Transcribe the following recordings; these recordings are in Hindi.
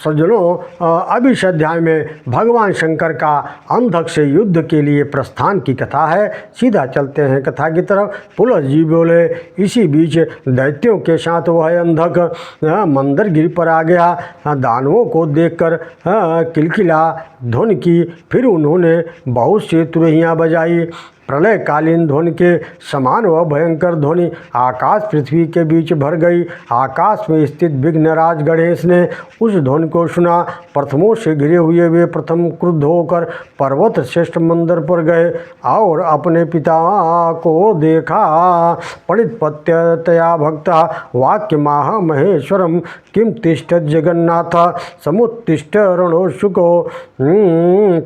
सज्जनों, अभी इस अध्याय में भगवान शंकर का अंधक से युद्ध के लिए प्रस्थान की कथा है। सीधा चलते हैं कथा की तरफ। पुलह जी बोले, इसी बीच दैत्यों के साथ वह अंधक मंदरगिरी पर आ गया। दानवों को देखकर किलकिला ध्वनि की, फिर उन्होंने बहुत सी तुरहियां बजाई। प्रलयकालीन ध्वनि के समान वह भयंकर ध्वनि आकाश पृथ्वी के बीच भर गई। आकाश में स्थित विघ्नराज गणेश ने उस ध्वनि को सुना। प्रथमों से घिरे हुए वे प्रथम क्रुद्ध होकर पर्वत श्रेष्ठ मंदिर पर गए और अपने पिता को देखा। पणितपत्यतया भक्ता वाक्य माह महेश्वरम किम तिष्ठत जगन्नाथ समुत्तिष्ठ रणोत्सुको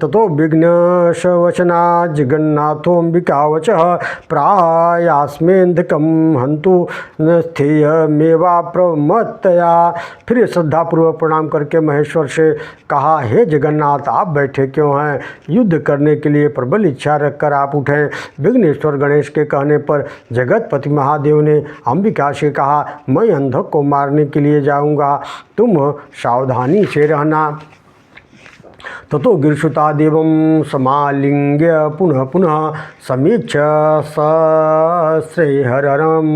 ततो विघ्नशवचना जगन्नाथो विकावचः प्रायास्मेन्धकं हन्तु स्थेयमेवा प्रमत्तया। फिर श्रद्धापूर्वक प्रणाम करके महेश्वर से कहा, हे जगन्नाथ, आप बैठे क्यों हैं? युद्ध करने के लिए प्रबल इच्छा रखकर आप उठें। विघ्नेश्वर गणेश के कहने पर जगतपति महादेव ने अंबिका से कहा, मैं अंधक को मारने के लिए जाऊंगा, तुम सावधानी से रहना। ततो गिरिसुता देवं समालिंग्य पुनः पुनः समीक्ष सश्रेहरं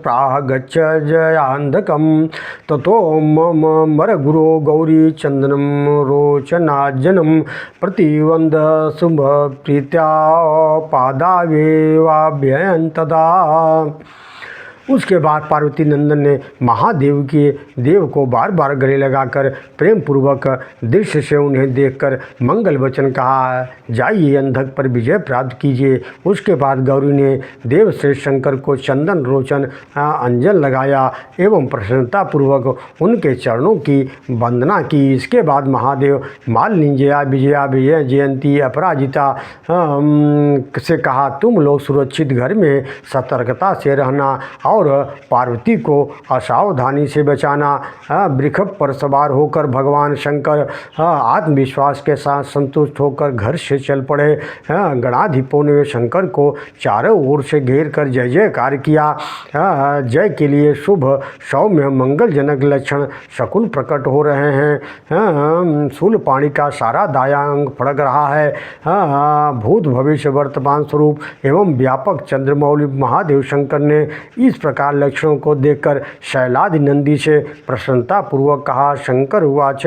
प्राह गच्छ जयान्धकं ततो मम मरगुरो गौरी चंदनं रोचनाजनं प्रतिवंद शुभ प्रीत्या पादावेवाभ्ययं तदा। उसके बाद पार्वती नंदन ने महादेव के देव को बार बार गले लगाकर प्रेम पूर्वक दृश्य से उन्हें देखकर मंगल वचन कहा, जाइए अंधक पर विजय प्राप्त कीजिए। उसके बाद गौरी ने देव श्रेष्ठ शंकर को चंदन रोचन अंजन लगाया एवं प्रसन्नता पूर्वक उनके चरणों की वंदना की। इसके बाद महादेव मालिंजया विजया विजय जयंती अपराजिता से कहा, तुम लोग सुरक्षित घर में सतर्कता से रहना और पार्वती को असावधानी से बचाना। वृक्ष पर सवार होकर भगवान शंकर आत्मविश्वास के साथ संतुष्ट होकर घर से चल पड़े। गणाधिपों ने शंकर को चारों ओर से घेर कर जय जयकार किया। जय के लिए शुभ सौम्य मंगलजनक लक्षण शकुन प्रकट हो रहे हैं। शूलपाणी का सारा दायां अंग फड़क रहा है। भूत भविष्य वर्तमान स्वरूप एवं व्यापक चंद्रमौली महादेव शंकर ने इस प्रकार लक्षणों को देखकर शैलादि नंदी से प्रसन्नता पूर्वक कहा। शंकर उवाच,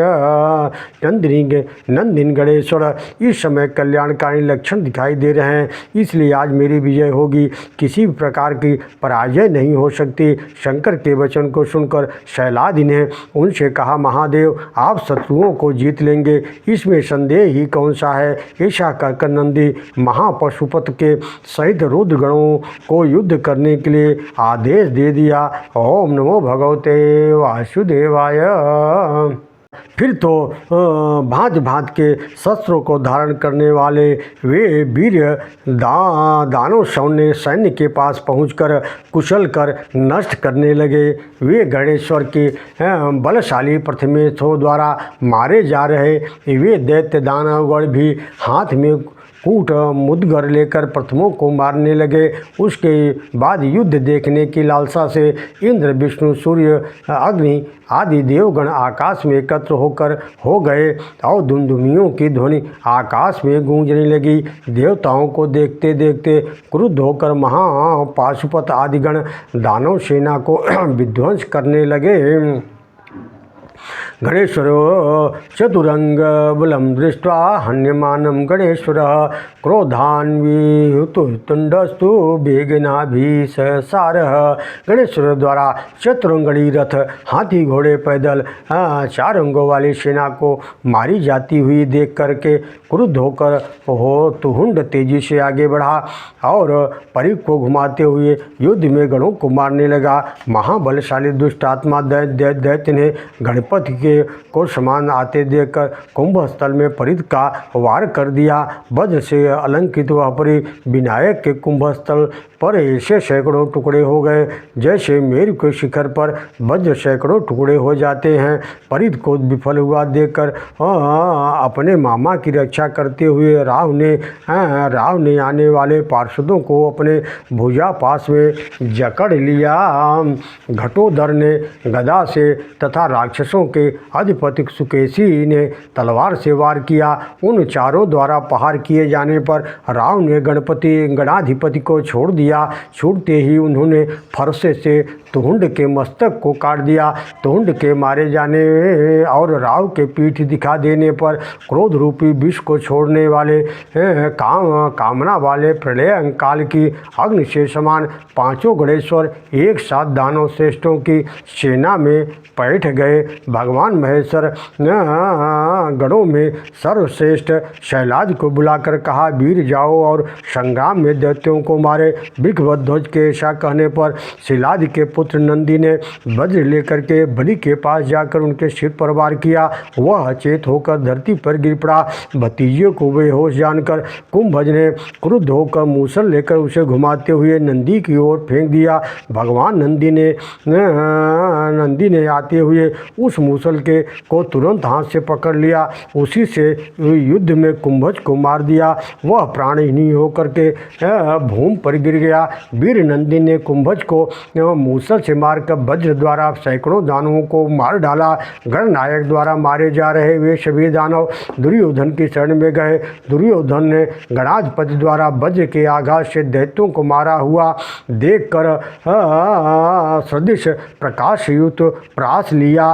नंदिन गणेश्वर, इस समय कल्याणकारी लक्षण दिखाई दे रहे हैं, इसलिए आज मेरी विजय होगी, किसी भी प्रकार की पराजय नहीं हो सकती। शंकर के वचन को सुनकर शैलादि ने उनसे कहा, महादेव, आप शत्रुओं को जीत लेंगे, इसमें संदेह ही कौन सा है। ऐसा कहकर नंदी महापशुपत के सहित रुद्रगणों को युद्ध करने के लिए आदेश दे दिया। ओम नमो भगवते वासुदेवाय। फिर तो भांत भांत के शस्त्रों को धारण करने वाले वे वीर दानव सैन्य के पास पहुंचकर कुचल कर नष्ट करने लगे। वे गणेश्वर के बलशाली प्रथमेशों द्वारा मारे जा रहे। वे दैत्य दानवगण भी हाथ में कूट मुदगर लेकर प्रथमों को मारने लगे। उसके बाद युद्ध देखने की लालसा से इंद्र, विष्णु, सूर्य, अग्नि आदि देवगण आकाश में एकत्र हो गए और धुंधुमियों की ध्वनि आकाश में गूंजने लगी। देवताओं को देखते देखते क्रुद्ध होकर महापाशुपत आदिगण दानव सेना को विध्वंस करने लगे। गणेश्वर चतुरंग बलम दृष्ट्वा हन्यमानं गणेश्वर क्रोधान्वितुंडस्तु वेगनाभिसार। गणेश्वर द्वारा चतुरंगणी रथ, हाथी, घोड़े, पैदल 4 अंगों वाली सेना को मारी जाती हुई देख करके क्रुद्ध होकर तुहुंड तेजी से आगे बढ़ा और परिघ को घुमाते हुए युद्ध में गणों को मारने लगा। महाबलशाली दुष्टात्मा दैत्य ने गणपति को समान आते देखकर कुंभ स्थल में परिध का वार कर दिया। वज्र से अलंकृत वह परिध विनायक के कुंभ स्थल पर ऐसे सैकड़ों टुकड़े हो गए जैसे मेरु के शिखर पर वज्र सैकड़ों टुकड़े हो जाते हैं। परिध को विफल हुआ देखकर अपने मामा की रक्षा करते हुए राव ने आने वाले पार्षदों को अपने भुजा पास में जकड़ लिया। घटोदर ने गदा से तथा राक्षसों गणों के अधिपति सुकेशी ने तलवार से वार किया। उन चारों द्वारा प्रहार किए जाने पर राव ने गणाधिपति को छोड़ दिया। छूटते ही उन्होंने फरसे से तुहुंड के मस्तक को काट दिया। तुहुंड के मारे जाने और राव के पीठ दिखा देने पर क्रोध रूपी विष को छोड़ने वाले कामना वाले प्रलय काल की अग्नि से समान पांचों गणेश्वर एक साथ दानव श्रेष्ठों की सेना में बैठ गए। भगवान महेश्वर गणों में सर्वश्रेष्ठ शैलाज को बुलाकर कहा, वीर जाओ और संग्राम में दैत्यों को मारे। विघ्वध्वज के ऐसा कहने पर शिलाद के पुत्र नंदी ने वज्र लेकर के बलि के पास जाकर उनके सिर पर वार किया। वह अचेत होकर धरती पर गिर पड़ा। भतीजे को बेहोश जानकर कुंभज ने क्रुद्ध होकर मूसल लेकर उसे घुमाते हुए नंदी की ओर फेंक दिया। भगवान नंदी ने आते हुए उस मूसल को तुरंत हाथ से पकड़ लिया। उसी से युद्ध में कुंभज को मार दिया। वह प्राणहीन होकर के भूमि पर गिर गया। वीर नंदी ने कुंभज को मूसल से मारकर वज्र द्वारा सैकड़ों दानवों को मार डाला। गणनायक द्वारा मारे जा रहे वे सभी दानव दुर्योधन की शरण में गए। दुर्योधन ने गणाधिपति द्वारा वज्र के आघात से दैत्यों को मारा हुआ देखकर सदृश प्रकाश युक्त प्रास लिया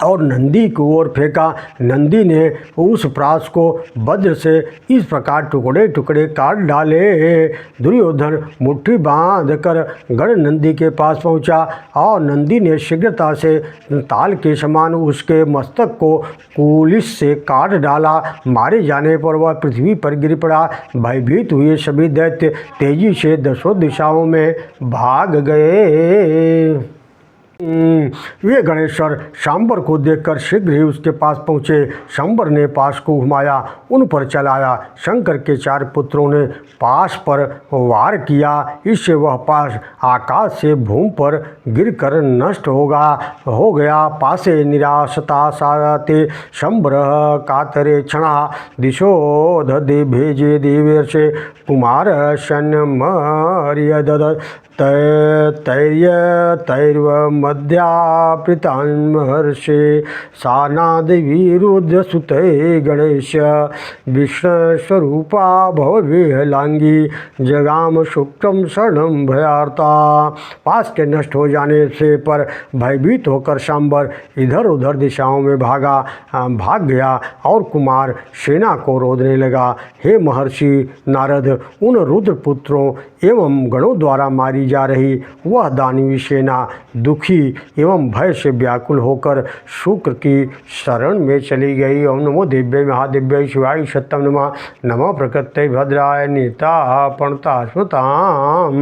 और नंदी की ओर फेंका। नंदी ने उस प्रास को वज्र से इस प्रकार टुकड़े टुकड़े काट डाले। दुर्योधन मुट्ठी बांधकर गण नंदी के पास पहुंचा और नंदी ने शीघ्रता से ताल के समान उसके मस्तक को कुलिस से काट डाला। मारे जाने पर वह पृथ्वी पर गिर पड़ा। भयभीत हुए सभी दैत्य तेजी से दसों दिशाओं में भाग गए। वे गणेश्वर सांबर को देखकर शीघ्र ही उसके पास पहुँचे। सांबर ने पाश को घुमाया, उन पर चलाया। शंकर के चार पुत्रों ने पाश पर वार किया। इससे वह पाश आकाश से भूमि पर गिरकर नष्ट हो गया। पासे निराशता साते सांबर कातरे क्षणा दिशो दधे भेजे देवर्षे कुमार शन्मर्यदद तैर्व मध्यापृतान्महर्षे सानादिविरुद्ध सुते गणेश विष्णुस्वरूपा भवविहलांगी जगाम शुक्रम शरणम भयार्ता। पास के नष्ट हो जाने से पर भयभीत होकर सांबर इधर उधर दिशाओं में भाग गया और कुमार सेना को रोधने लगा। हे महर्षि नारद, उन रुद्र पुत्रों एवं गणों द्वारा मारी जा रही वह दानवी सेना दुखी एवं भय से व्याकुल होकर शुक्र की शरण में चली गई। ओम नमो दिव्य महादिव्य शिवाय सत्यम नमः। नमः प्रकृत्यै भद्राय नीता प्रणता स्मृताम्।